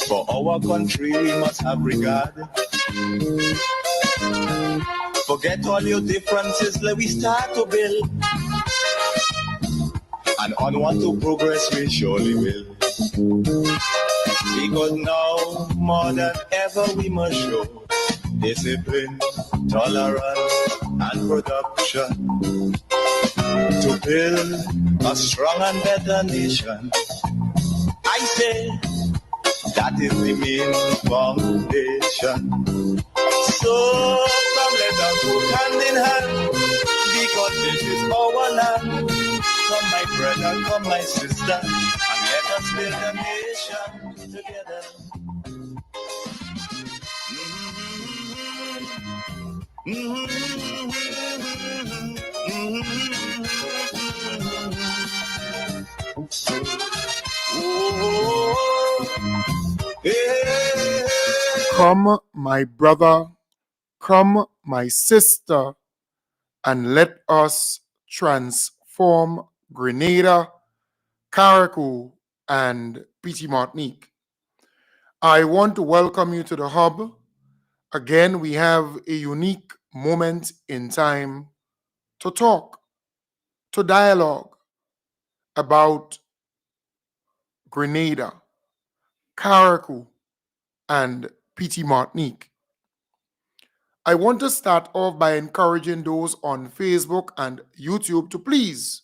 For our country we must have regard. Forget all your differences, let we start to build. And onward to progress we surely will. Because now more than ever we must show discipline, tolerance and production to build a strong and better nation. I say that is the main foundation. So come let us work hand in hand, because this is our land. Come my brother, come my sister, and let us build a nation together. Come, my brother, come, my sister, and let us transform Grenada, Carriacou, and Petite Martinique. I want to welcome you to the hub. Again, we have a unique moment in time to talk, to dialogue about Grenada, Carriacou, and Petite Martinique. I want to start off by encouraging those on Facebook and YouTube to please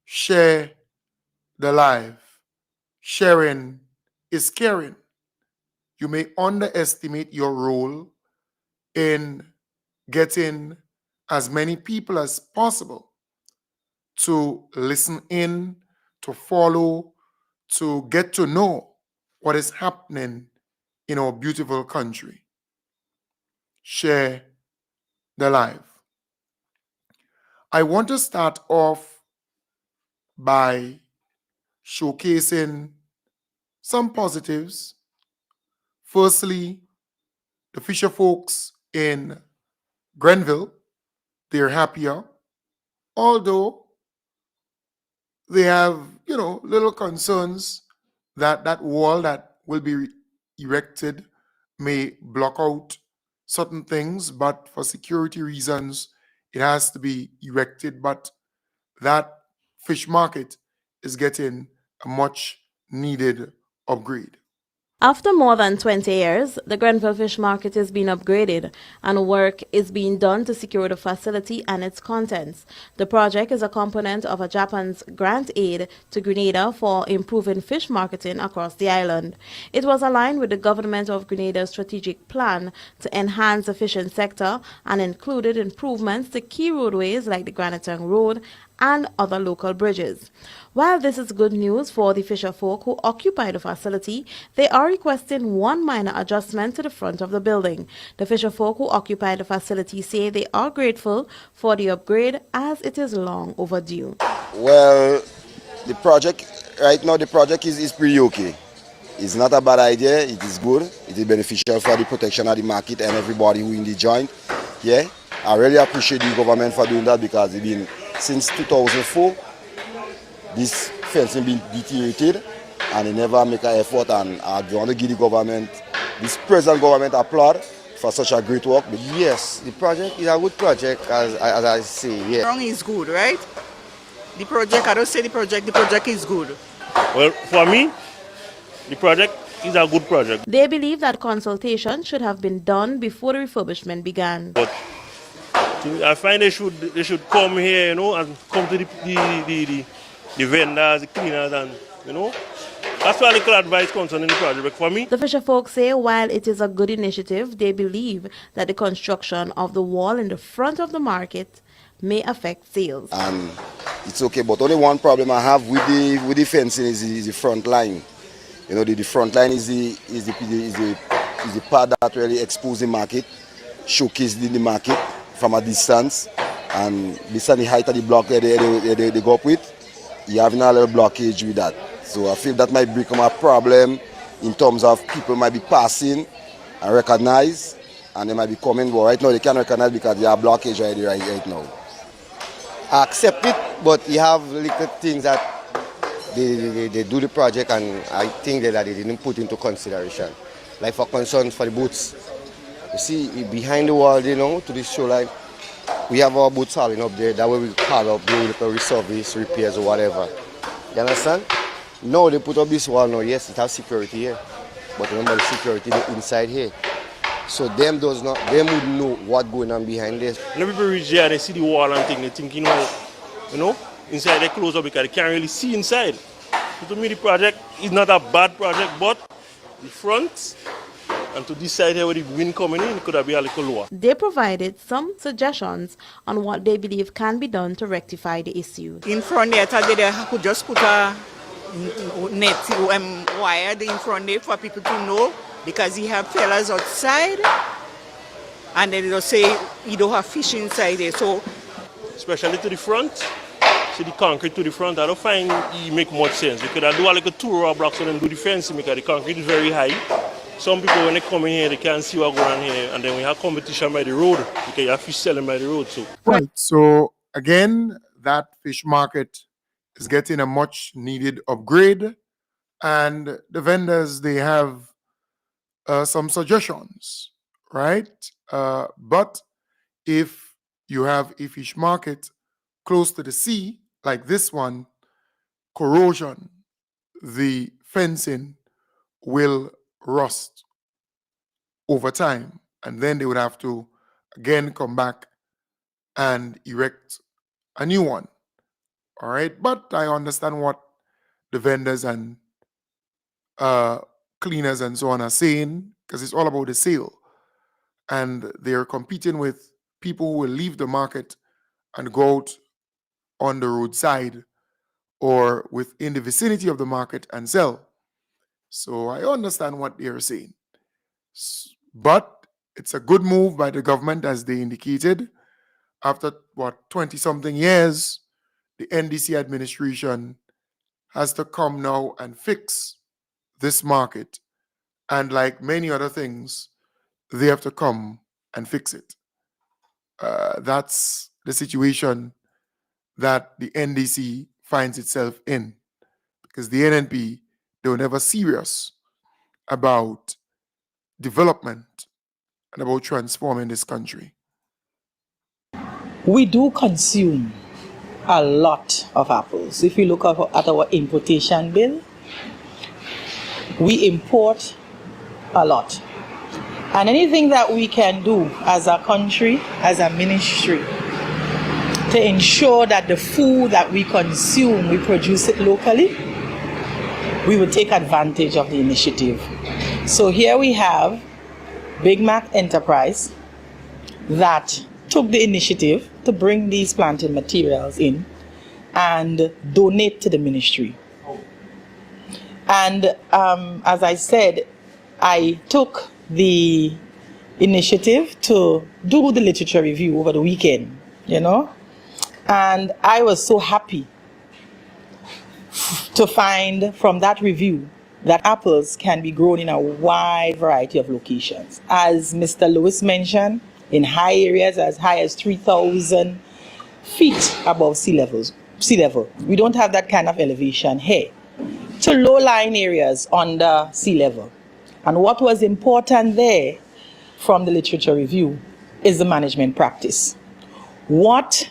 share the live. Sharing is caring. You may underestimate your role in getting as many people as possible to listen in, to follow, to get to know what is happening in our beautiful country. Share the live. I want to start off by showcasing some positives. Firstly, the fisher folks in Grenville, they're happier, although they have, little concerns that that wall that will be erected may block out certain things, but for security reasons, it has to be erected. But that fish market is getting a much needed upgrade. After more than 20 years, the Grenville Fish Market is being upgraded and work is being done to secure the facility and its contents. The project is a component of a Japan's grant aid to Grenada for improving fish marketing across the island. It was aligned with the government of Grenada's strategic plan to enhance the fishing sector and included improvements to key roadways like the Granitang Road and other local bridges. While this is good news for the fisher folk who occupy the facility, they are requesting one minor adjustment to the front of the building. The fisher folk who occupy the facility say they are grateful for the upgrade as it is long overdue. Well, the project is pretty okay. It's not a bad idea, it is good, it is beneficial for the protection of the market and everybody who in the joint. Yeah, I really appreciate the government for doing that, because it's been since 2004, this fencing been deteriorated and they never make an effort, and I want to give the government, this present government, applaud for such a great work. Yes, the project is a good project, as I say. Yeah. Wrong is good, right? The project, I don't say the project is good. Well, for me, the project is a good project. They believe that consultation should have been done before the refurbishment began. But I find they should come here, and come to the vendors, the cleaners, and that's why little advice concerning the project for me. The fisher folk say while it is a good initiative, they believe that the construction of the wall in the front of the market may affect sales. And it's okay, but only one problem I have with the fencing is the front line. The front line is the part that really exposes the market, showcases the market from a distance, and based on the height of the block they go up with, you have a little blockage with that. So I feel that might become a problem in terms of people might be passing and recognize, and they might be coming, but right now they can't recognize because there are blockage already right now. I accept it, but you have little things that they do the project, and I think that they didn't put into consideration. Like for concerns for the boots, you see behind the wall, to this shoreline, we have our boots hauling up there. That way we call up, do reservice, repairs or whatever. You understand? No, they put up this wall now. Yes, it has security here, but remember the security inside here. So them would know what going on behind this. When people reach there, they see the wall and they think, inside they close up because they can't really see inside. So to me, the project is not a bad project, but the front and to this side here where the wind coming in, it could have been a little lower. They provided some suggestions on what they believe can be done to rectify the issue. In front there, they could just put a net wire in front there for people to know, because you have fellas outside and then they'll say you don't have fish inside there. So especially to the front, see the concrete to the front, I don't find it make much sense. Because I do like a 2 row blocks and then do the fencing because the concrete is very high. Some people when they come in here, they can't see what's going on here, and then we have competition by the road because you have fish selling by the road too. Right. So again, that fish market is getting a much needed upgrade, and the vendors, they have some suggestions, right? But if you have a fish market close to the sea, like this one, corrosion, the fencing will rust over time, and then they would have to again come back and erect a new one. All right, but I understand what the vendors and cleaners and so on are saying, because it's all about the sale, and they're competing with people who will leave the market and go out on the roadside or within the vicinity of the market and sell. So I understand what they're saying. But it's a good move by the government, as they indicated. After, 20-something years, the NDC administration has to come now and fix this market. And like many other things, they have to come and fix it. That's the situation that the NDC finds itself in, because the NNP, they were never serious about development and about transforming this country. We do consume a lot of apples. If you look at our importation bill, we import a lot. And anything that we can do as a country, as a ministry, to ensure that the food that we consume, we produce it locally, we would take advantage of the initiative. So here we have Big Mac Enterprise that took the initiative to bring these planting materials in and donate to the ministry. And as I said, I took the initiative to do the literature review over the weekend, and I was so happy to find from that review that apples can be grown in a wide variety of locations. As Mr. Lewis mentioned, in high areas as high as 3,000 feet above sea level. We don't have that kind of elevation here. To low-lying areas under sea level. And what was important there from the literature review is the management practice. What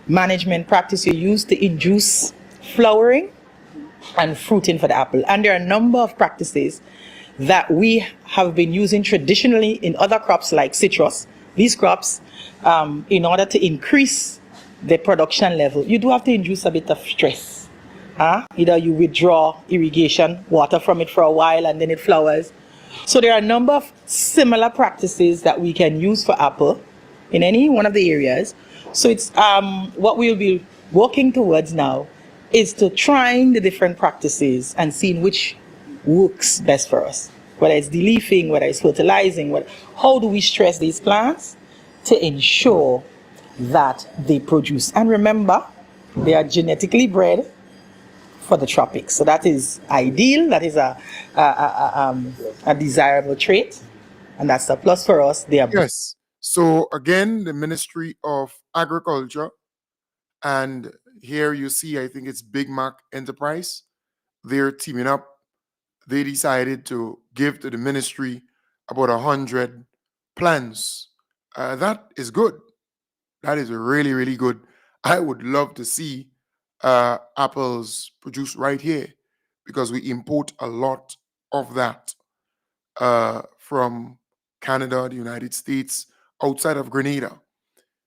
management practice you use to induce flowering and fruiting for the apple. And there are a number of practices that we have been using traditionally in other crops like citrus. These crops, in order to increase the production level, you do have to induce a bit of stress. Either you withdraw irrigation water from it for a while and then it flowers. So there are a number of similar practices that we can use for apple in any one of the areas. So it's what we'll be working towards now is to trying the different practices and seeing which works best for us. Whether it's deleafing, whether it's fertilizing, how do we stress these plants to ensure that they produce? And remember, they are genetically bred for the tropics. So that is ideal. That is a desirable trait. And that's a plus for us. Yes. So again, the Ministry of Agriculture, and here you see, I think it's Big Mac Enterprise, they're teaming up. They decided to give to the ministry about 100 plants. That is good. That is really, really good. I would love to see apples produced right here because we import a lot of that from Canada, the United States, outside of Grenada.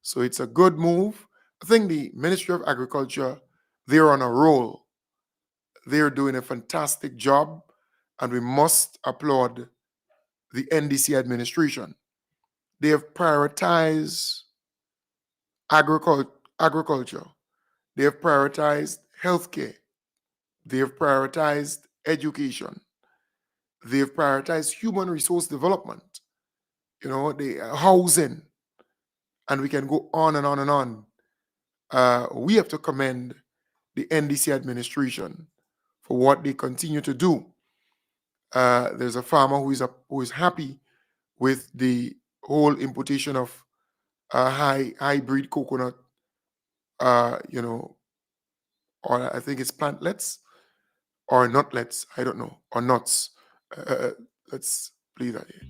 So it's a good move. I think the Ministry of Agriculture, they're on a roll. They're doing a fantastic job, and we must applaud the NDC administration. They have prioritized agriculture. They have prioritized healthcare. They have prioritized education. They have prioritized human resource development, the housing, and we can go on and on and on. We have to commend the NDC administration for what they continue to do. There's a farmer who is happy with the whole importation of hybrid coconut, or I think it's plantlets or nutlets. I don't know, or nuts. Let's play that here.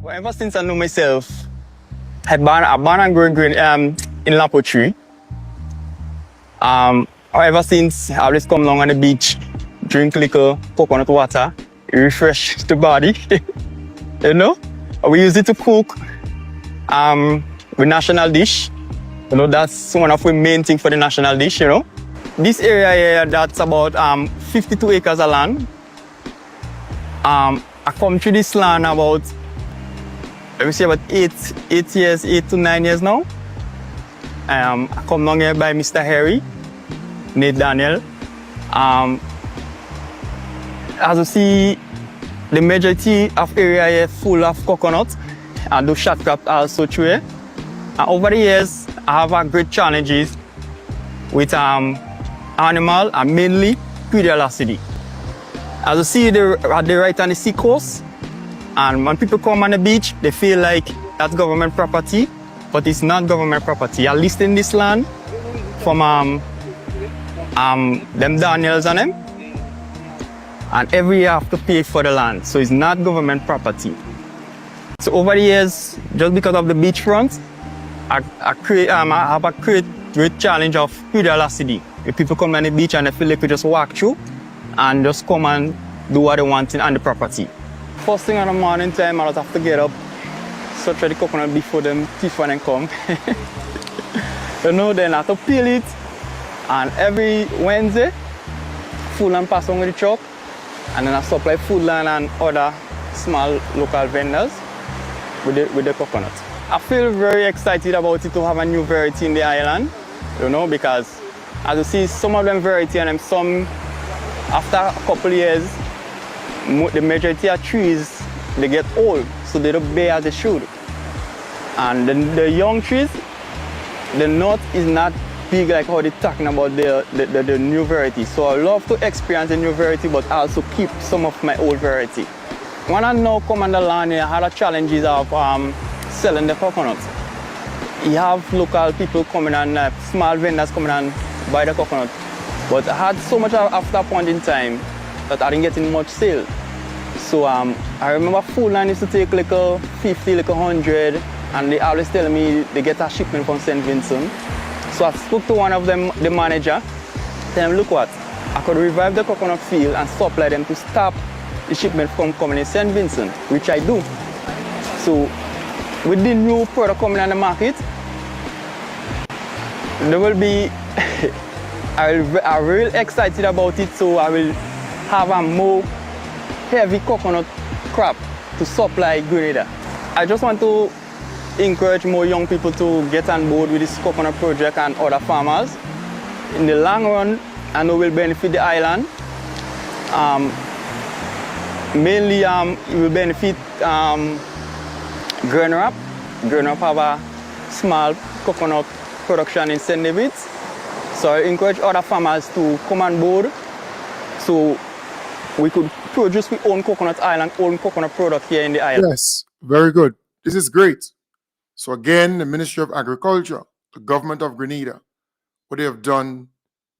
Well, ever since I know myself, I born and grew in Lapo Tree. Ever since I always come along on the beach, drink liquor, coconut water, it refresh the body. We use it to cook. With national dish. That's one of the main things for the national dish. This area here, that's about 52 acres of land. I come to this land about, let me say, about 8 to 9 years now. I come down here by Mr. Harry, Nate Daniel. As you see, the majority of area here full of coconut and do shot crop also through here. And over the years, I have great challenges with animal and mainly curiosity. As you see, at the right on the sea coast, and when people come on the beach, they feel like that's government property, but it's not government property. At least in this land, from them Daniels and them, and every year I have to pay for the land, so it's not government property. So over the years, just because of the beachfront, I have a great challenge of curiosity. If people come on the beach and they feel like we just walk through and just come and do what they want on the property. First thing in the morning time, I just have to get up, search for the coconut before them thief when they come. Then I have to peel it, and every Wednesday, full and pass on with the truck, and then I supply food land and other small local vendors with the coconut. I feel very excited about it to have a new variety in the island, because as you see, some of them variety and some, after a couple of years, the majority of trees, they get old, so they don't bear as they should. And the young trees, the nut is not big like how they're talking about the new variety. So I love to experience the new variety, but also keep some of my old variety. When I now come on the land here, I had the challenges of selling the coconuts. You have local people coming and small vendors coming and buy the coconut. But I had so much after a point in time that I didn't get in much sale. So I remember full line used to take like a 50, like 100, and they always tell me they get a shipment from St. Vincent. So I spoke to one of them, the manager, tell him, look what, I could revive the coconut field and supply them to stop the shipment from coming in St. Vincent, which I do. So with the new product coming on the market, there will be, I'm really excited about it, so I will have a more heavy coconut crop to supply Grenada. I just want to encourage more young people to get on board with this coconut project and other farmers. In the long run, I know it will benefit the island. Mainly, it will benefit Grenville. Grenville have a small coconut production in St. David's. So I encourage other farmers to come on board. So we could produce our own coconut oil and own coconut product here in the island. Yes, very good. This is great. So again, the Ministry of Agriculture, the government of Grenada, what they have done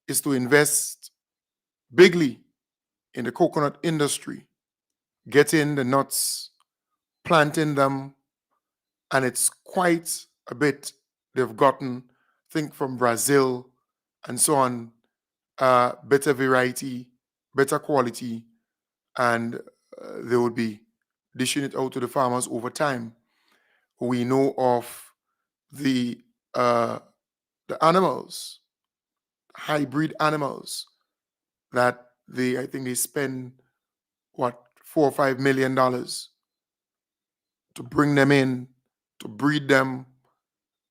is to invest bigly in the coconut industry, getting the nuts, planting them, and it's quite a bit they've gotten, I think from Brazil and so on, better variety, better quality, and they would be dishing it out to the farmers over time. We know of the animals, hybrid animals that I think they spend what $4 or $5 million to bring them in, to breed them,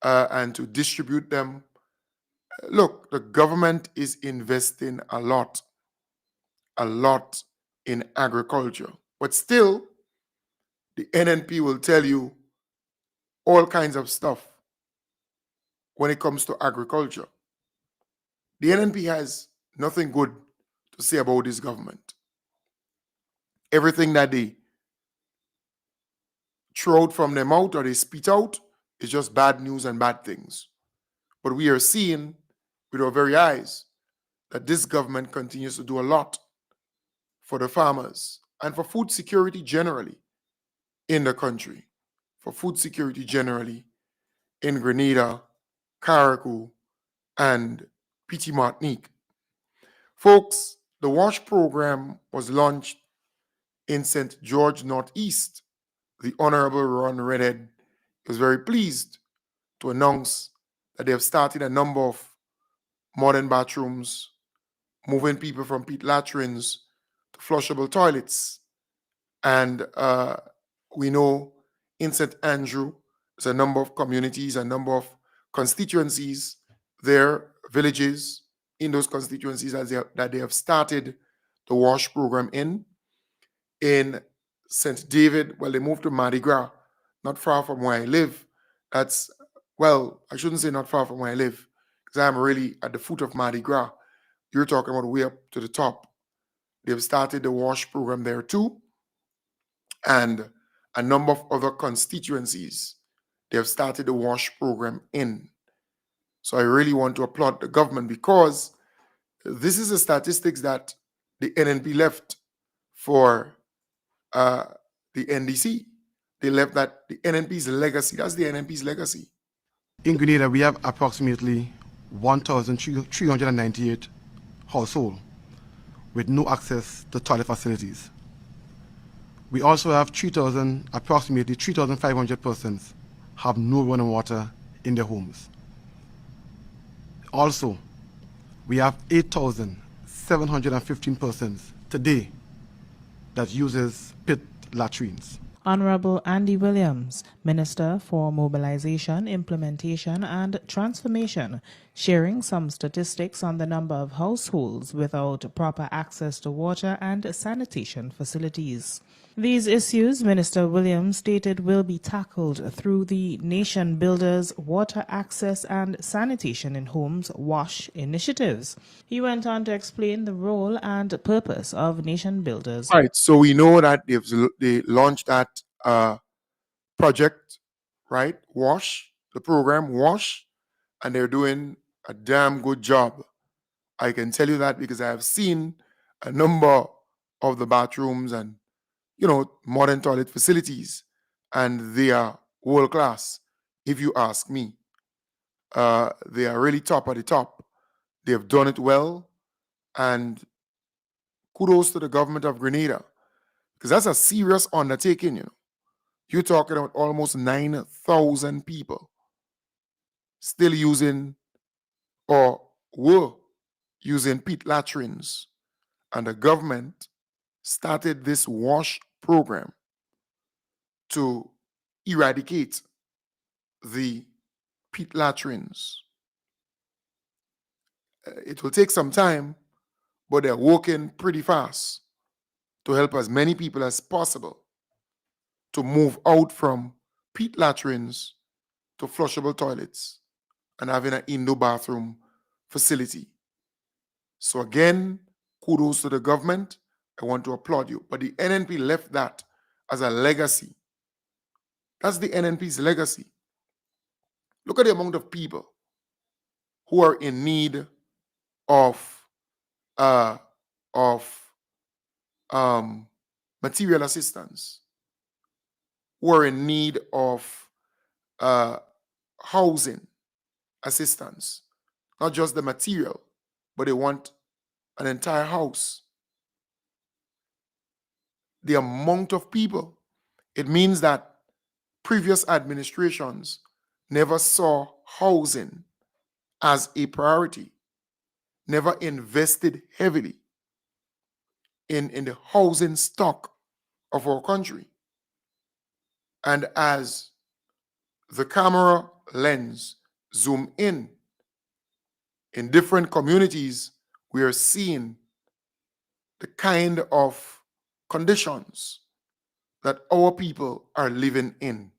and to distribute them. Look, the government is investing a lot in agriculture, but still, the NNP will tell you all kinds of stuff when it comes to agriculture. The NNP has nothing good to say about this government. Everything that they throw out from their mouth or they spit out is just bad news and bad things. But we are seeing with our very eyes that this government continues to do a lot for the farmers and for food security generally in the country, for food security generally in Grenada, Carriacou, and Petit Martinique. Folks, the WASH program was launched in St. George Northeast. The Honorable Ron Redhead was very pleased to announce that they have started a number of modern bathrooms, moving people from pit latrines to flushable toilets. And we know in St. Andrew, there's a number of communities, a number of constituencies there, villages in those constituencies that they have started the WASH program in. In St. David, well, they moved to Mardi Gras, not far from where I live. That's, well, I shouldn't say not far from where I live, because I'm really at the foot of Mardi Gras. You're talking about way up to the top. They've started the WASH program there too. And a number of other constituencies, they have started the WASH program in. So I really want to applaud the government because this is the statistics that the NNP left for the NDC. They left that the NNP's legacy. That's the NNP's legacy. In Grenada, we have approximately 1,398 households with no access to toilet facilities. We also have approximately 3,500 persons have no running water in their homes. Also, we have 8,715 persons today that uses pit latrines. Honorable Andy Williams, Minister for Mobilization, Implementation and Transformation, sharing some statistics on the number of households without proper access to water and sanitation facilities. These issues, Minister Williams stated, will be tackled through the Nation Builders Water Access and Sanitation in Homes WASH initiatives. He went on to explain the role and purpose of Nation Builders. Right. So we know that they launched that project, right? WASH, the program WASH, and they're doing a damn good job. I can tell you that because I have seen a number of the bathrooms and modern toilet facilities, and they are world class. If you ask me, they are really top of the top. They have done it well, and kudos to the government of Grenada, because that's a serious undertaking. You're talking about almost 9,000 people still using or were using pit latrines, and the government started this WASH program to eradicate the pit latrines. It will take some time, but they're working pretty fast to help as many people as possible to move out from pit latrines to flushable toilets and having an indoor bathroom facility. So again, kudos to the government. I want to applaud you. But the NNP left that as a legacy. That's the NNP's legacy. Look at the amount of people who are in need of uh, material assistance, who are in need of housing assistance, not just the material, but they want an entire house. The amount of people, it means that previous administrations never saw housing as a priority, never invested heavily in the housing stock of our country. And as the camera lens zoom in different communities, we are seeing the kind of conditions that our people are living in.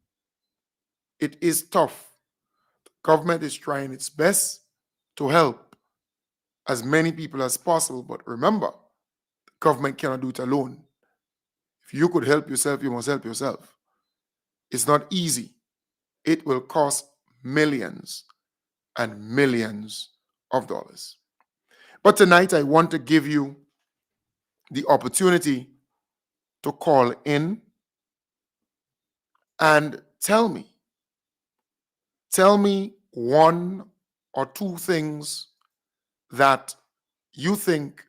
It is tough. The government is trying its best to help as many people as possible, but remember, the government cannot do it alone. If you could help yourself, you must help yourself. It's not easy. It will cost millions and millions of dollars. But tonight, I want to give you the opportunity to call in and tell me one or two things that you think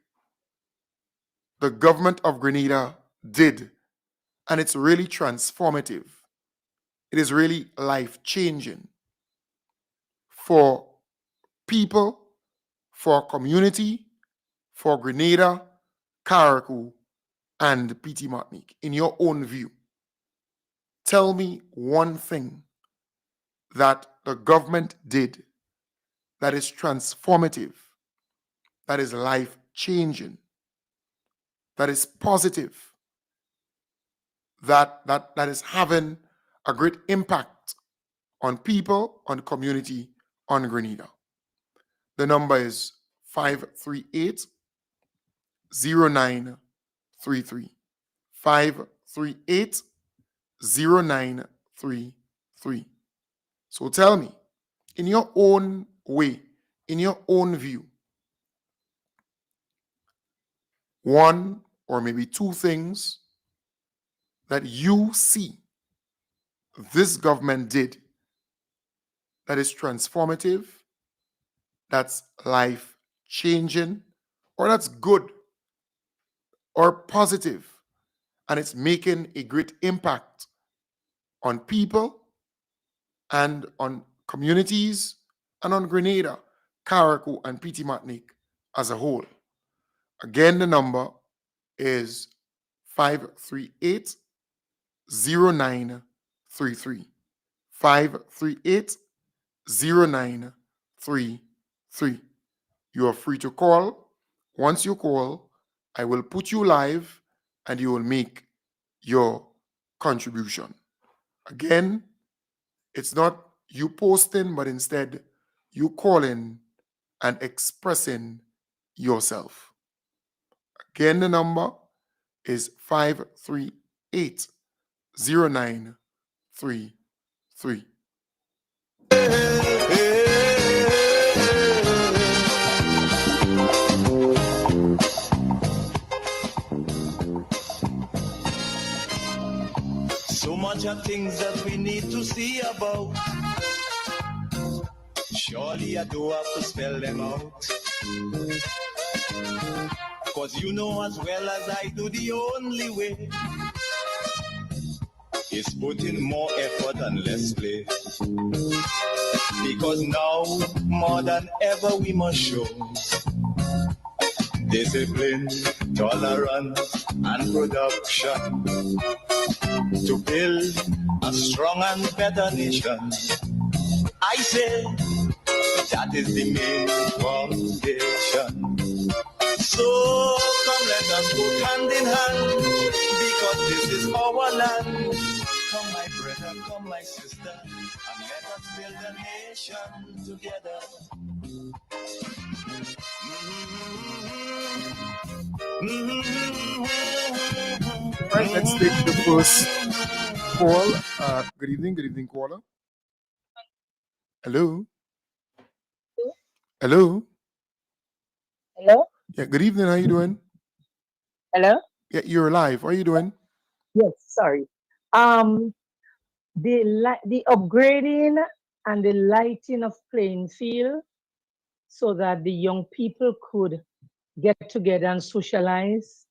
the government of Grenada did, and it's really transformative. It is really life-changing for people, for community, for Grenada, Carriacou, and PT Martinique. In your own view, tell me one thing that the government did that is transformative, that is life-changing, that is positive, that is having a great impact on people, on community, on Grenada. The number is 538-0933. 538-0933. So tell me, in your own way, in your own view, one or maybe two things that you see this government did that is transformative, that's life-changing, or that's good or positive, and it's making a great impact on people and on communities and on Grenada, Carriacou, and PT Martinique as a whole. Again, the number is 538-0933. 538-0933. You are free to call. Once you call, I will put you live and you will make your contribution. Again, it's not you posting, but instead you calling and expressing yourself. Again, the number is 538-0933. So much of things that we need to see about. Surely I do have to spell them out. Cause you know as well as I do, the only way is put in more effort and less play. Because now, more than ever, we must show discipline, tolerance, and production to build a strong and better nation. I say that is the main foundation. So come, let us go hand in hand, because this is our land. Come, my brother, come, my sister, and let us build a nation together. Right, let's take the first call. Good evening, caller. Hello, hello. Hello? Yeah, good evening. How you doing? Hello? Yeah, you're live. How are you doing? Yes, sorry. Um, the upgrading and the lighting of playing field so that the young people could get together and socialize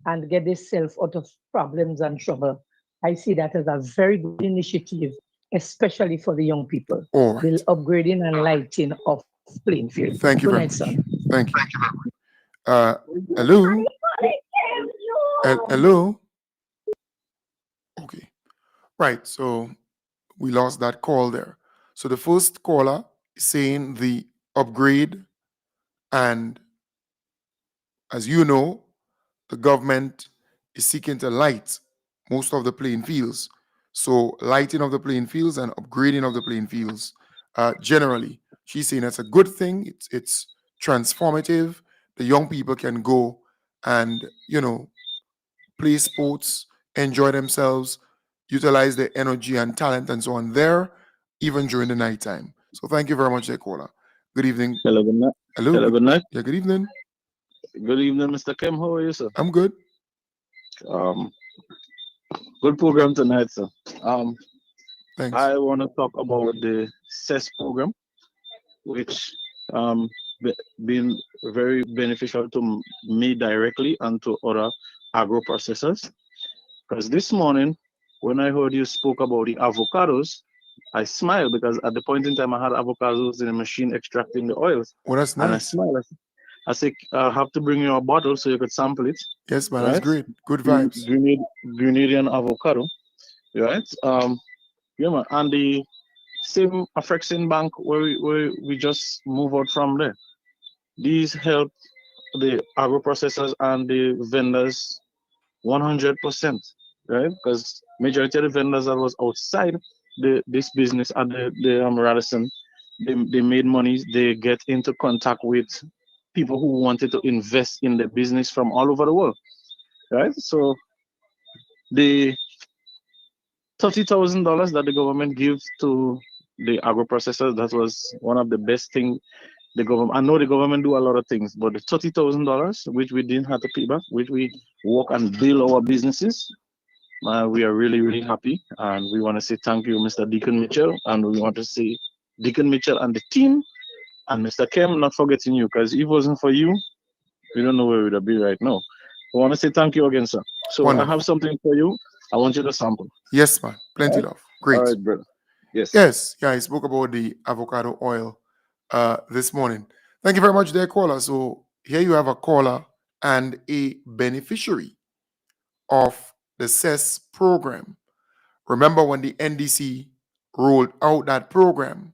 and get themselves out of problems and trouble. I see that as a very good initiative, especially for the young people. All The right. upgrading and lighting of playing field. Thank you Good very night, much. son. Thank you. Hello, hello. Okay. Right. So we lost that call there. So the first caller is saying the upgrade, and as you know, the government is seeking to light most of the playing fields. So lighting of the playing fields and upgrading of the playing fields, generally, she's saying that's a good thing. It's transformative. The young people can go and play sports, enjoy themselves, utilize their energy and talent and so on there, even during the nighttime. So thank you very much, Dekola. Good evening. Hello, good night. Hello. Hello, good night. Yeah, good evening. Good evening, Mr. Kim. How are you, sir? I'm good. Um, Good program tonight, sir. Um, Thanks. I want to talk about the CES program, which be, been very beneficial to me directly and to other agro processors. Because this morning, when I heard you spoke about the avocados, I smiled because at the point in time I had avocados in the machine extracting the oils, Well, that's and I nice. smiled. I said, I'll have to bring you a bottle so you could sample it, Yes, man, that's right? great. Good vibes. Grenadian avocado, right? Yeah, man. And the same Afrexin Bank where we just move out from there. These help the agro processors and the vendors 100%, right? Because majority of the vendors that was outside this business at the Radisson, they made money. They get into contact with people who wanted to invest in the business from all over the world, right? So the $30,000 that the government gives to the agro processors, that was one of the best things the government. I know the government do a lot of things, but the $30,000, which we didn't have to pay back, which we work and build our businesses, we are really, really happy. And we want to say thank you, Mr. Deacon Mitchell. And we want to say Deacon Mitchell and the team, and Mr. Kem, not forgetting you, because if it wasn't for you, we don't know where we would be right now. I want to say thank you again, sir. So I have something for you. I want you to sample. Yes, man. Plenty love. Great. All right, brother. Yes. Yes. Yeah, I spoke about the avocado oil this morning. Thank you very much, there, caller. So here you have a caller and a beneficiary of the CES program. Remember when the NDC rolled out that program,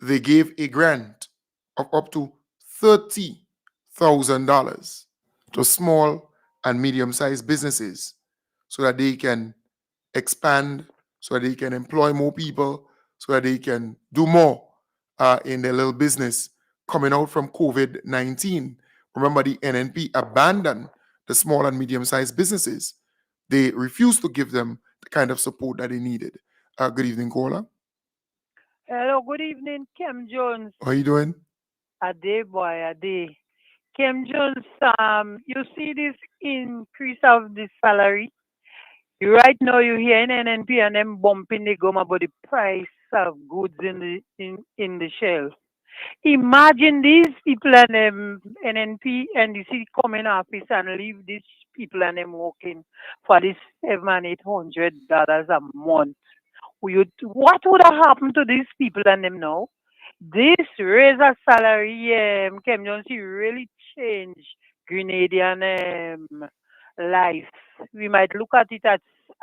they gave a grant of up to $30,000 to small and medium-sized businesses so that they can expand, so that they can employ more people, so that they can do more in their little business coming out from COVID-19. Remember, the NNP abandoned the small and medium-sized businesses. They refused to give them the kind of support that they needed. Good evening, caller. Hello, good evening, Kim Jones. How are you doing? A day, boy, a day. Kim Jones, you see this increase of the salary? Right now, you hear NNP and them bumping the gum about the price of goods in the shelf. Imagine these people and them NNP and the city come in office and leave these people and them working for this $700-800 a month. What would have happened to these people and them now? This raise of salary, Kem Jones, really changed Grenadian life. We might look at it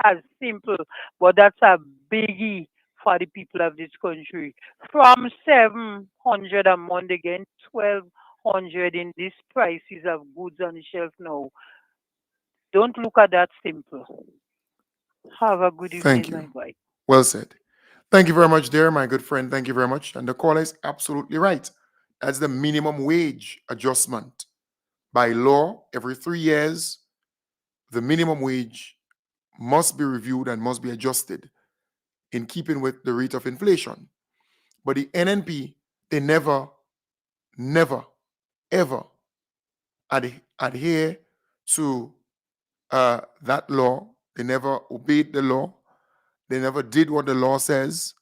as simple, but that's a biggie for the people of this country. From 700 a month again, 1,200 in these prices of goods on the shelf now. Don't look at that simple. Have a good Thank evening, my you. boy. Well said. Thank you very much, dear, my good friend. Thank you very much. And the caller is absolutely right. That's the minimum wage adjustment by law, every 3 years, the minimum wage must be reviewed and must be adjusted in keeping with the rate of inflation. But the NNP, they never, ever adhere to that law. They never obeyed the law. They never did what the law says.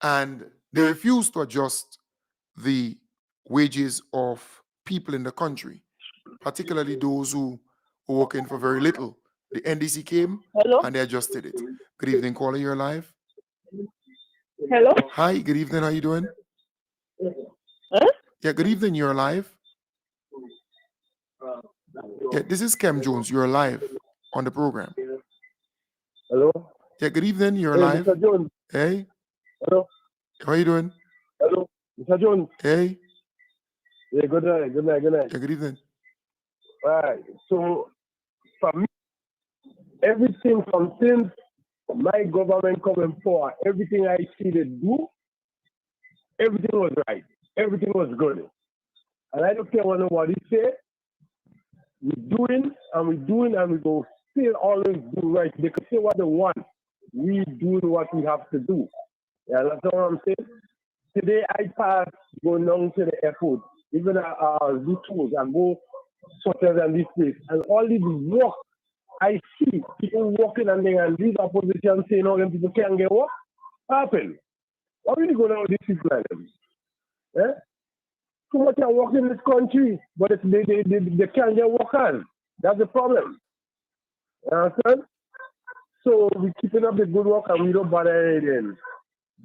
And they refuse to adjust the wages of people in the country, particularly those who are working for very little. The NDC came Hello? and they adjusted it. Good evening, caller, you're live. Hello? Hi, good evening, how you doing? Huh? Yeah, good evening, you're live. Yeah, this is Kem Jones, you're live on the program. Hello? Yeah, good evening, you're Hey, live. Mr. Jones. Hey, Hello? how you doing? Hello? Mr. Jones. Hey. Yeah, good night. Yeah, good evening. All right. So, for me, everything from since my government coming forward, everything I see they do, everything was right. Everything was good. And I don't care what nobody say. We're doing and we go still always do right. They can say what they want. We doing what we have to do. Yeah, that's what I'm saying. Today I pass going down to the airport, even do tours and go hotels and this place. And all this work, I see people walking and these opposition saying, oh, them people can't get work. Happen. Why will you go down with these people like them? Eh? Too much are work in this country, but they can't get workers. That's the problem. You understand? So we keeping up the good work and we don't bother anything.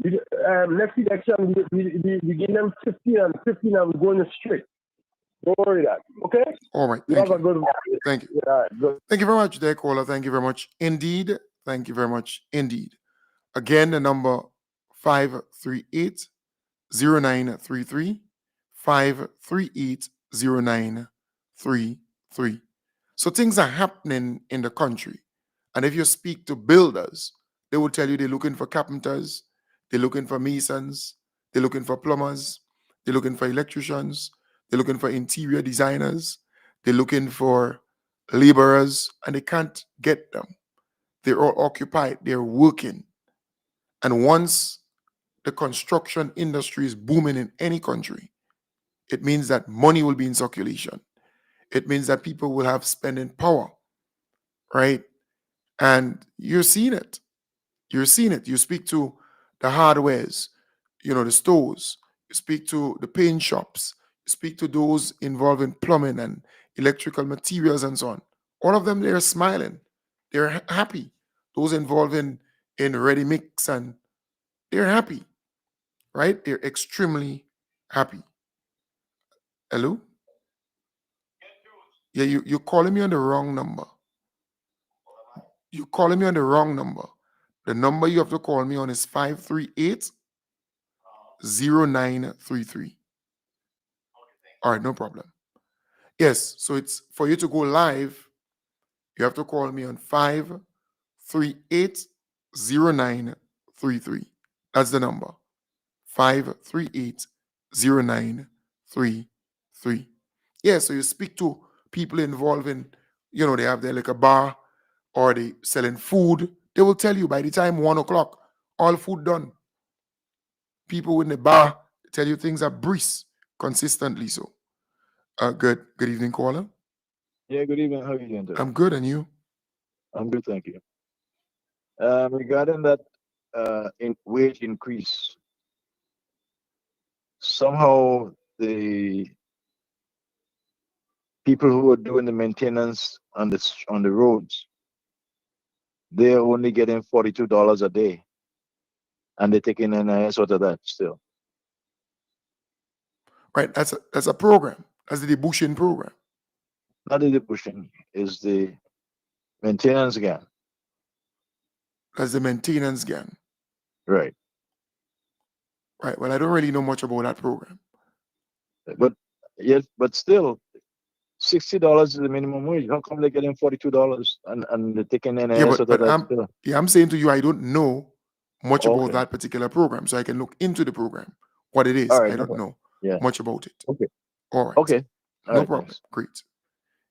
Next election, we give them 15 and we're going straight. Don't worry that. Okay? All right. You Thank have you. a good one. Thank you. Yeah, all right, good. Thank you very much, dear caller. Thank you very much indeed. Thank you very much indeed. Again, the number 538-0933, 538-0933. So things are happening in the country. And if you speak to builders, they will tell you they're looking for carpenters, they're looking for masons, they're looking for plumbers, they're looking for electricians, they're looking for interior designers, they're looking for laborers, and they can't get them. They're all occupied, they're working. And once the construction industry is booming in any country, it means that money will be in circulation. It means that people will have spending power, right? And you're seeing it. You're seeing it. You speak to the hardwares, the stores. You speak to the paint shops. You speak to those involved in plumbing and electrical materials and so on. All of them, they're smiling. They're happy. Those involved in ready mix, and they're happy, right? They're extremely happy. Hello? Yeah, you're calling me on the wrong number. You're calling me on the wrong number. The number you have to call me on is 538-0933. All right, no problem. Yes, so it's for you to go live, you have to call me on 538-0933. That's the number. 538-0933. Yeah, so you speak to people involved in, they have their like a bar or they selling food. They will tell you by the time 1 o'clock, all food done. People in the bar tell you things are breeze consistently. So, good evening, caller. Yeah, good evening. How are you doing today? I'm good, and you? I'm good, thank you. Regarding that wage increase, somehow the people who are doing the maintenance on the roads, they're only getting $42 a day, and they're taking NIS out of that still. Right, that's a program. That's the debushing program. Not the pushing, is the maintenance gang. That's the maintenance gang. Right. Right. Well, I don't really know much about that program. But yes, but still, $60 is the minimum wage. How come they're getting $42 and they're taking NIS Yeah, out of but that still? I'm saying to you, I don't know much about Okay. that particular program, so I can look into the program, what it is. All right, I no don't problem. know Yeah. much about it. Okay. All right. Okay. All No right, problem. thanks. Great.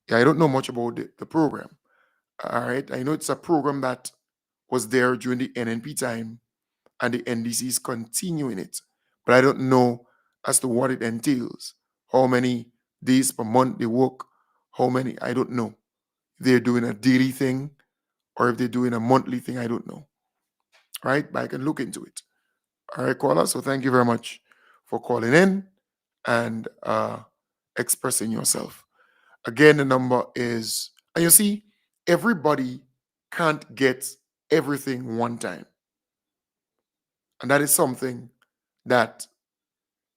Yeah, I don't know much about the program. All right. I know it's a program that was there during the NNP time and the NDC is continuing it. But I don't know as to what it entails, how many days per month they work, how many, I don't know. If they're doing a daily thing or if they're doing a monthly thing, I don't know. All right, but I can look into it. All right, caller. So thank you very much for calling in and expressing yourself. Again, the number is, and you see, everybody can't get everything one time. And that is something that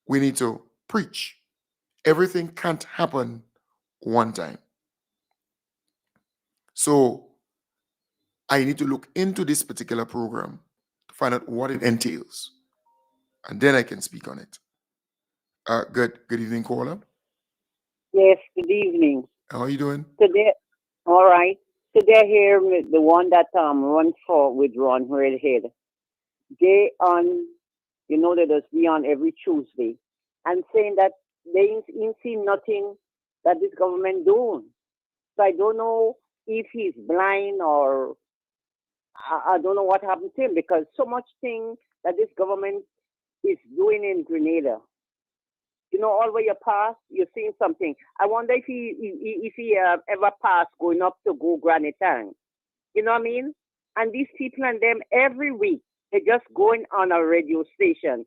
we need to preach. Everything can't happen one time. So I need to look into this particular program to find out what it entails. And then I can speak on it. Good evening, caller. Yes, good evening. How are you doing? Today, all right. Today here, the one that run for with Ron Redhead. They on, they just be on every Tuesday and saying that they ain't seen nothing that this government doing. So I don't know if he's blind or I don't know what happened to him because so much thing that this government is doing in Grenada. All where you pass, you're seeing something. I wonder if he ever passed going up to go Granite Tank. You know what I mean? And these people and them every week, they're just going on a radio station.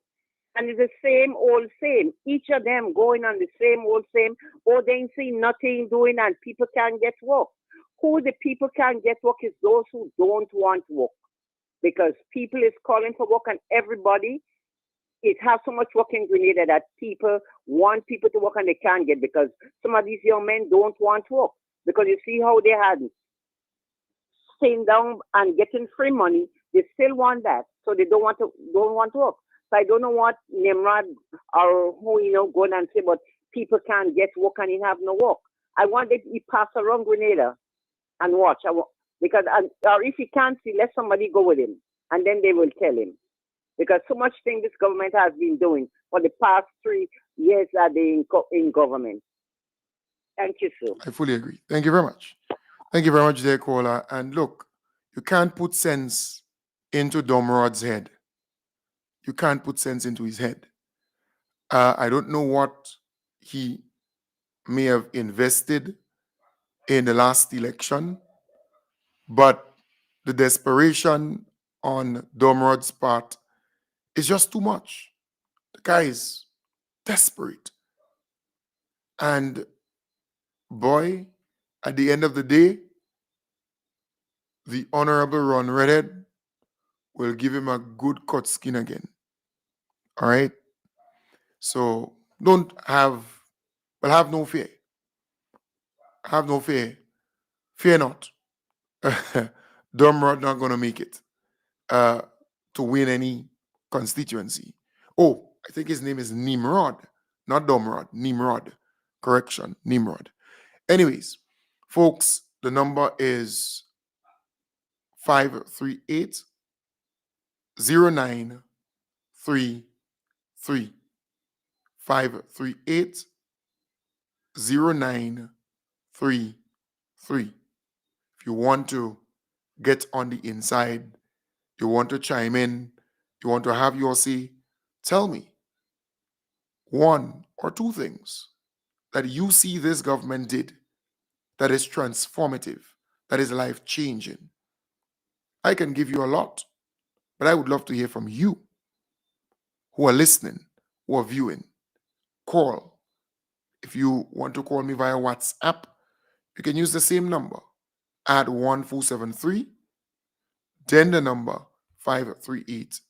And it's the same old same. Each of them going on the same old same. Oh, they ain't seen nothing doing and people can't get work. Who the people can't get work is those who don't want work. Because people is calling for work and everybody, it has so much work in Grenada that people want people to work and they can't get because some of these young men don't want work. Because you see how they had staying down and getting free money, they still want that. So they don't want to work. So I don't know what Nimrod or who, going and say, but people can't get work and he have no work. I want that he pass around Grenada and watch. Because or if he can't see, let somebody go with him. And then they will tell him. Because so much thing this government has been doing for the past 3 years that they in government. Thank you, sir. I fully agree. Thank you very much. Thank you very much, dear caller. And look, you can't put sense into Domrod's head. You can't put sense into his head. I don't know what he may have invested in the last election, but the desperation on Domrod's part is just too much. The guy is desperate. And boy, at the end of the day, the Honorable Ron Redhead will give him a good cut skin again. All right? So have no fear. Have no fear. Fear not. Domrod not going to make it to win any constituency. Oh, I think his name is Nimrod, not Domrod. Nimrod. Correction, Nimrod. Anyways, folks, the number is 538 0933. 538 0933. If you want to get on the inside, you want to chime in, you want to have your say, tell me one or two things that you see this government did that is transformative, that is life-changing. I can give you a lot, but I would love to hear from you who are listening, who are viewing. Call. If you want to call me via WhatsApp, you can use the same number. Add 1473, then the number 538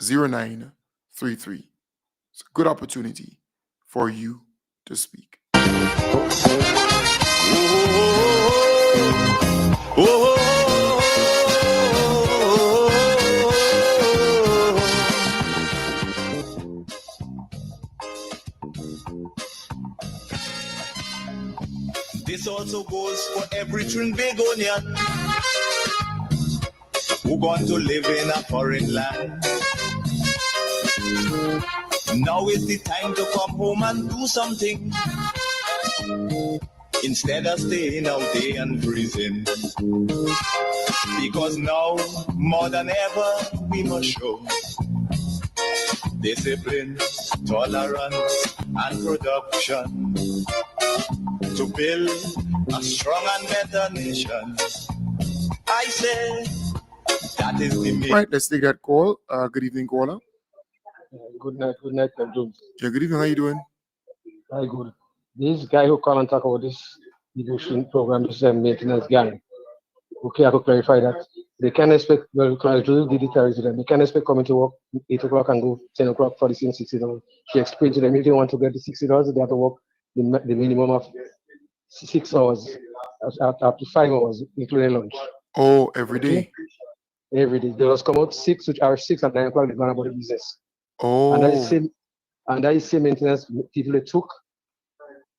0933. It's a good opportunity for you to speak. This also goes for every Trinbagonian who going to live in a foreign land. Now is the time to come home and do something. instead of staying out there and freezing. Because now, more than ever, we must show discipline, tolerance, and production to build a strong and better nation. I say that is the mission. Right, let's take that call. Good evening, caller. Good night, Jones. Yeah, good evening. How you doing? Very good. This guy who called and talk about this devotion program is a maintenance gang. Okay, I could clarify that. They can expect, well, because Julie did it to them, they can expect coming to work 8 o'clock and go 10 o'clock for the same $60. She explained to them if they want to get the $60, they have to work the minimum of 6 hours, up to 5 hours, including lunch. Oh, every day. Every day. They just come out 6, which are 6 and 9 o'clock, they're going about the business. Oh. And that is same maintenance people they took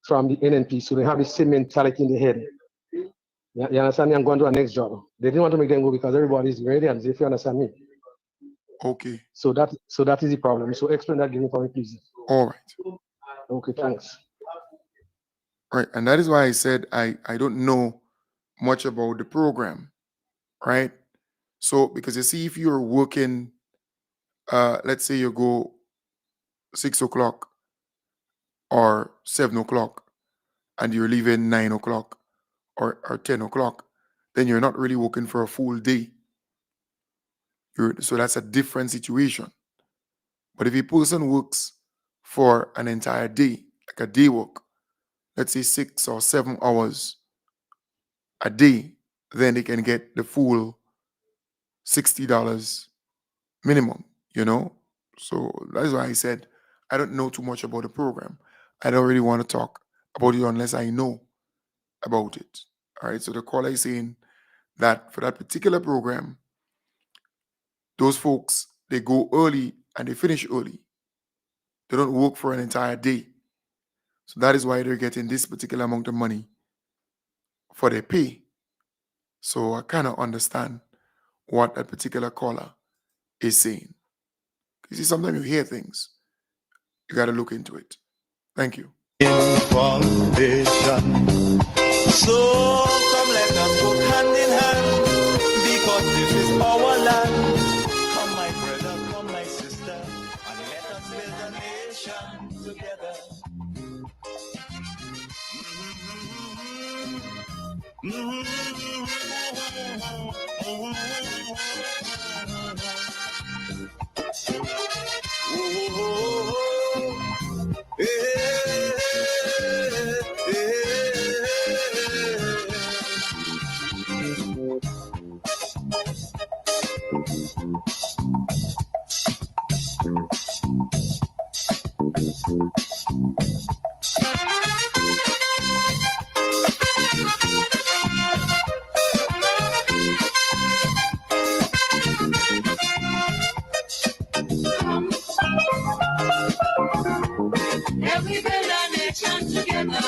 from the NNP, so they have the same mentality in the head. You understand me? I'm going to a next job. They didn't want to make them go because everybody's ready, and if you understand me. Okay. So that is the problem. So explain that again for me, please. All right. Okay, thanks. Right, and that is why I said I don't know much about the program, right? So because you see, if you're working, let's say you go 6 o'clock or 7 o'clock, and you're leaving 9 o'clock or 10 o'clock, then you're not really working for a full day. So that's a different situation. But if a person works for an entire day, like a day work, let's say 6 or 7 hours a day, then they can get the full $60 minimum, So that's why I said I don't know too much about the program. I don't really want to talk about it unless I know about it. All right. So the caller is saying that for that particular program, those folks, they go early and they finish early. They don't work for an entire day. So that is why they're getting this particular amount of money for their pay. So I kind of understand what that particular caller is saying. You see, sometimes you hear things, you got to look into it. Thank you. Foundation. So come let us go hand in hand, because this is our land. Come my brother, come my sister, and let us build a nation together. And we build our nation together.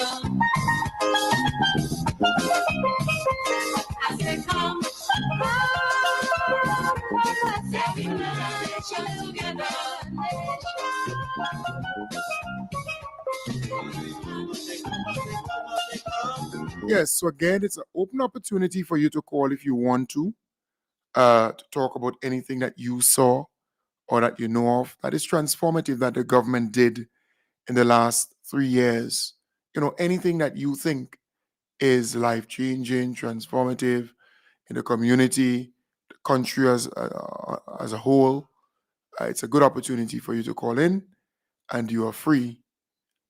I said, come, let's build our nation together. Yes, so again, it's an open opportunity for you to call if you want to talk about anything that you saw or that you know of that is transformative that the government did in the last 3 years. Anything that you think is life-changing, transformative in the community, the country as a whole. It's a good opportunity for you to call in, and you are free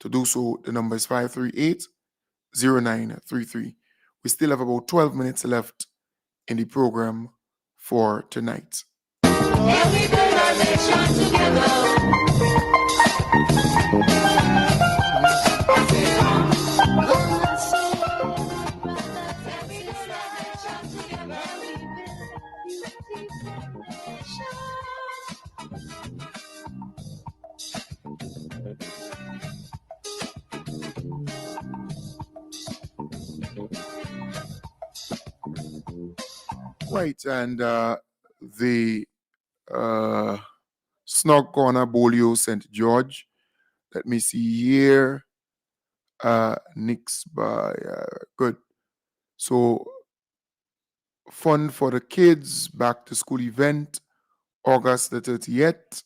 to do so. The number is 538-0933. We still have about 12 minutes left in the program for tonight. And we build our nation together. I said, come, let's build our nation together. We build a beautiful nation. Right, and the Snug Corner, Bolio, St. George. Let me see here. Nix by good. So fun for the kids, back to school event, August the 30th.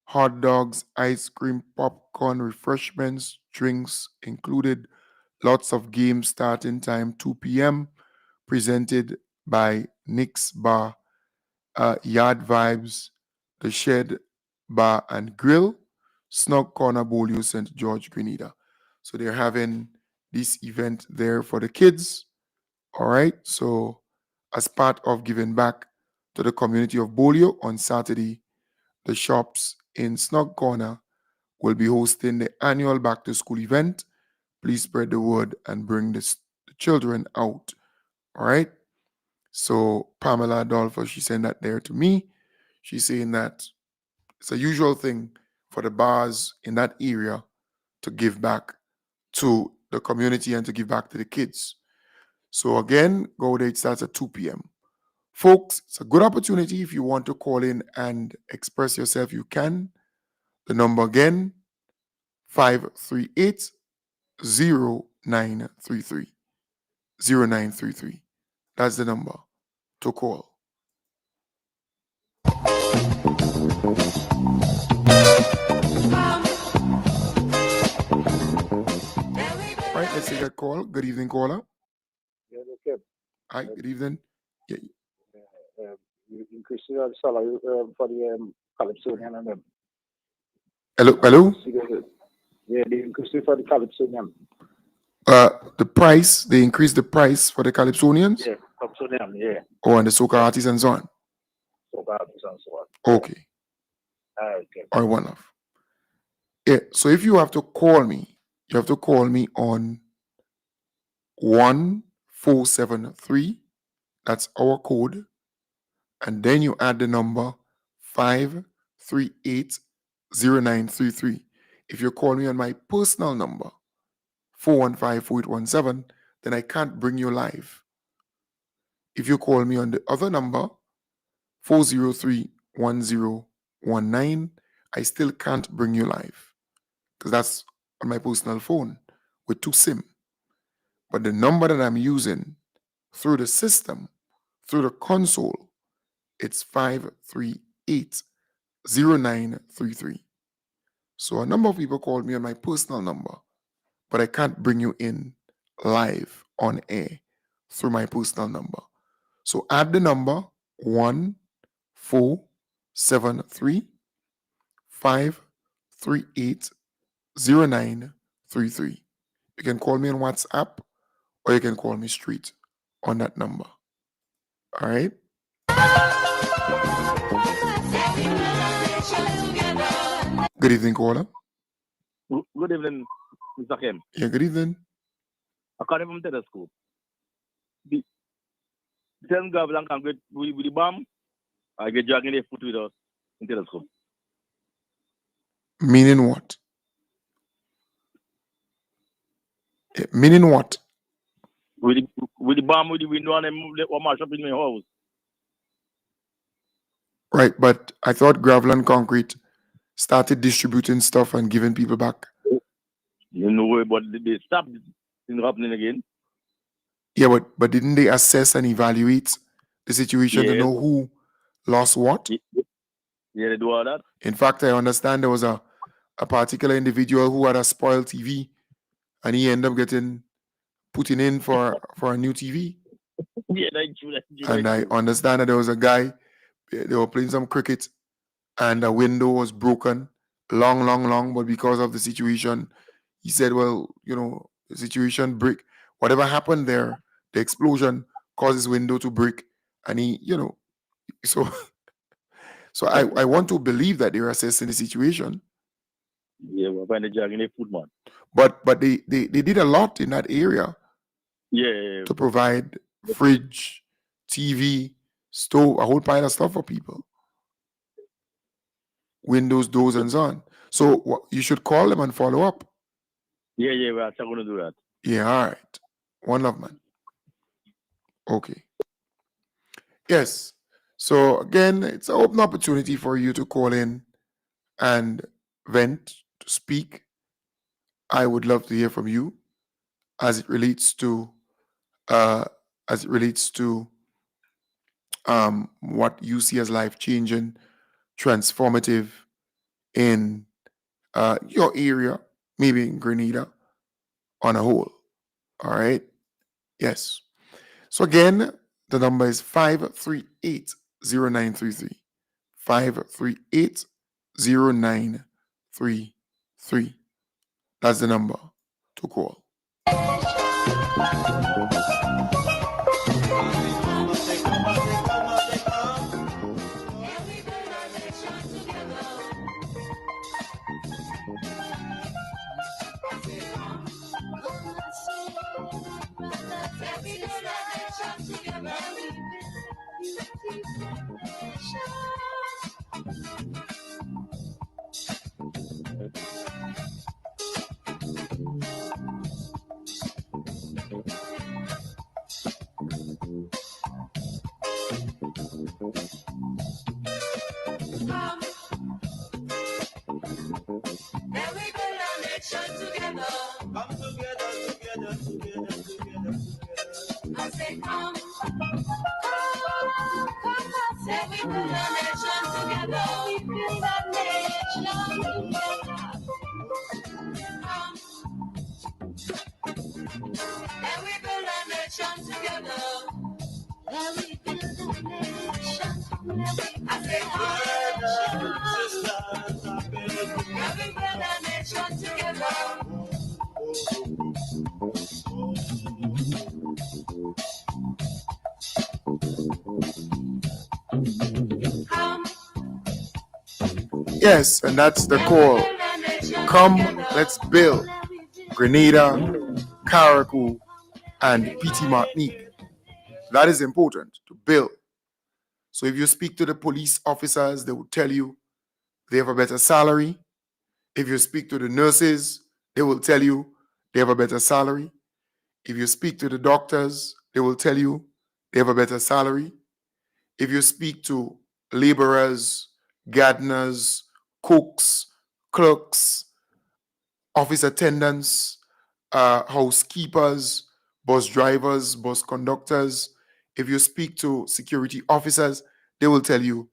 Hot dogs, ice cream, popcorn, refreshments, drinks included. Lots of games starting time 2 p.m. Presented by Nick's Bar, Yard Vibes, The Shed Bar and Grill, Snug Corner Bolio, St. George, Grenada. So they're having this event there for the kids. All right. So as part of giving back to the community of Bolio on Saturday, the shops in Snug Corner will be hosting the annual back to school event. Please spread the word and bring the children out. All right. So Pamela Adolfo, she sent that there to me. She's saying that it's a usual thing for the bars in that area to give back to the community and to give back to the kids. So again, go there, it starts at 2 p.m. Folks, it's a good opportunity. If you want to call in and express yourself, you can. The number again, 538 0933. 0933. That's the number to call. Right, let's take a call. Good evening, caller. Yeah, okay. Hi, good evening. Yeah. You increase the salary for the Calypsonian and them. Hello? Yeah, they increase it for the Calypsonian. The price, they increased the price for the Calypsonians? Yeah, Calypsonian, yeah. Oh, and the soca artists and so on? Soca artists and so on. Okay. Okay. All right, one off. Yeah, so if you have to call me, you have to call me on 1473. That's our code. And then you add the number 538 0933. If you call me on my personal number, 415-4817, then I can't bring you live. If you call me on the other number, 403-1019, I still can't bring you live because that's on my personal phone with 2 SIM. But the number that I'm using through the system, through the console, it's 538 0933. So a number of people called me on my personal number, but I can't bring you in live on air through my personal number. So add the number 1473 538 0933. You can call me on WhatsApp or you can call me straight on that number. All right? Good evening, caller. Good evening, Mr. Kim. Yeah, good evening. I come from Telescope. The same Grenville can get with the bomb. I get dragging their foot with us in Telescope. Meaning what? Meaning what? With the bomb with the window and them mash up in my house. Right, but I thought Gravel and Concrete started distributing stuff and giving people back. You know, but they stopped it happening again. Yeah, but didn't they assess and evaluate the situation to Yeah. know who lost what? Yeah, they do all that. In fact, I understand there was a particular individual who had a spoiled TV and he ended up getting putting in for a new TV. Yeah, that's true. And I understand that there was a guy, they were playing some cricket and a window was broken long, but because of the situation, he said, well, the situation break. Whatever happened there, the explosion caused his window to break. And he, so I want to believe that they're assessing the situation. Yeah, we're finding dragging their foot, man. But they did a lot in that area. Yeah. To provide fridge, TV, stove, a whole pile of stuff for people. Windows, doors, and so on. So you should call them and follow up. Yeah, we're actually going to do that. Yeah, all right. One love, man. Okay. Yes. So again, it's an open opportunity for you to call in and vent, to speak. I would love to hear from you as it relates to uh, as it relates to what you see as life changing, transformative in your area, maybe in Grenada on a whole. All right. Yes. So again, the number is 538-0933. 538-0933. That's the number to call. Yes, and that's the call. Come, let's build Grenada, Carriacou, and PT Martinique. That is important to build. So if you speak to the police officers, they will tell you they have a better salary. If you speak to the nurses, they will tell you they have a better salary. If you speak to the doctors, they will tell you they have a better salary. If you speak to laborers, gardeners, cooks, clerks, office attendants, housekeepers, bus drivers, bus conductors, if you speak to security officers, they will tell you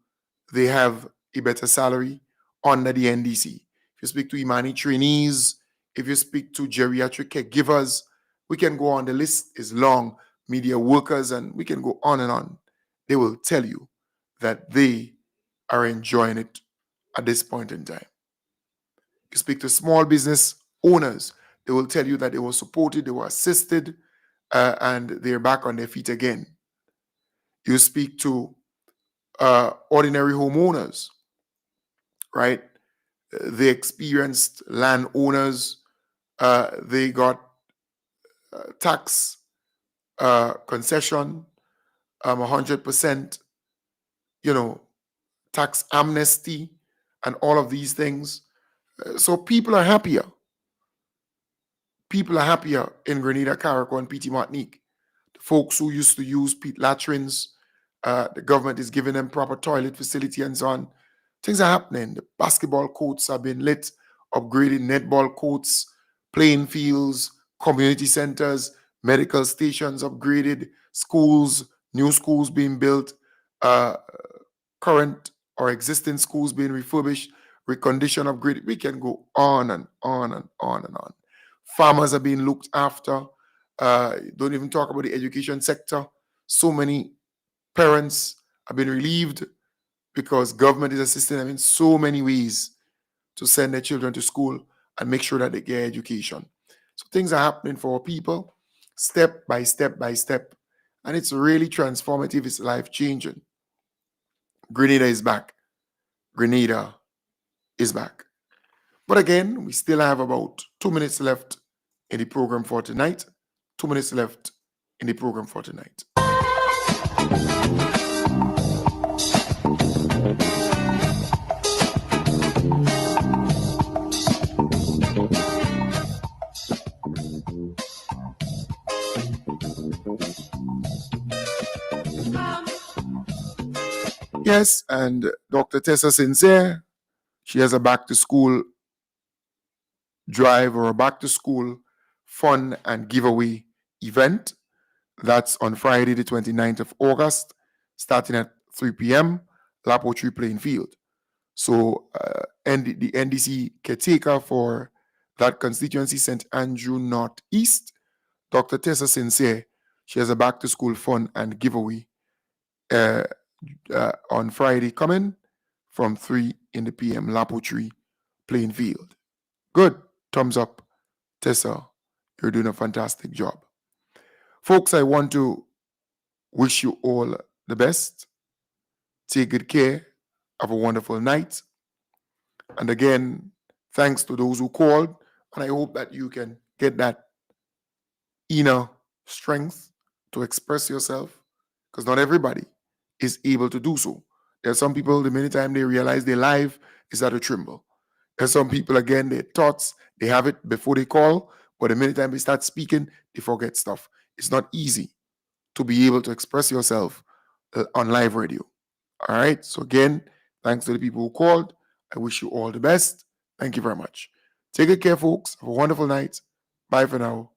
they have a better salary under the NDC. If you speak to Imani trainees, if you speak to geriatric caregivers, we can go on. The list is long. Media workers, and we can go on and on. They will tell you that they are enjoying it at this point in time. You speak to small business owners, they will tell you that they were supported, they were assisted, and they're back on their feet again. You speak to ordinary homeowners, right? They experienced landowners, they got tax concession, 100%, tax amnesty, and all of these things. So people are happier. People are happier in Grenada, Carriacou, and PT Martinique. The folks who used to use pit latrines, the government is giving them proper toilet facility and so on. Things are happening. The basketball courts have been lit, upgraded netball courts, playing fields, community centers, medical stations upgraded, schools, new schools being built, current or existing schools being refurbished, reconditioned, upgraded. We can go on and on and on and on. Farmers are being looked after. Don't even talk about the education sector. So many parents have been relieved because government is assisting them in so many ways to send their children to school and make sure that they get education. So things are happening for our people, step by step by step. And it's really transformative. It's life-changing. Grenada is back. Grenada is back. But again, we still have about 2 minutes left in the program for tonight. 2 minutes left in the program for tonight. Yes, and Dr. Tessa Sincere, she has a back to school drive or a back to school fun and giveaway event. That's on Friday, the 29th of August, starting at 3 p.m., Lapotree Playing Field. So, the NDC caretaker for that constituency, St. Andrew Northeast, Dr. Tessa Sincere, she has a back to school fun and giveaway on Friday coming from 3 in the p.m. Lapotree Playing Field. Good. Thumbs up. Tessa, you're doing a fantastic job. Folks, I want to wish you all the best. Take good care. Have a wonderful night. And again, thanks to those who called. And I hope that you can get that inner strength to express yourself, because not everybody is able to do so. There are some people, the minute time they realize their life is at a tremble. There's some people, again, their thoughts, they have it before they call, but the minute time they start speaking, they forget stuff. It's not easy to be able to express yourself on live radio. All right. So again, thanks to the people who called. I wish you all the best. Thank you very much. Take good care, folks. Have a wonderful night. Bye for now.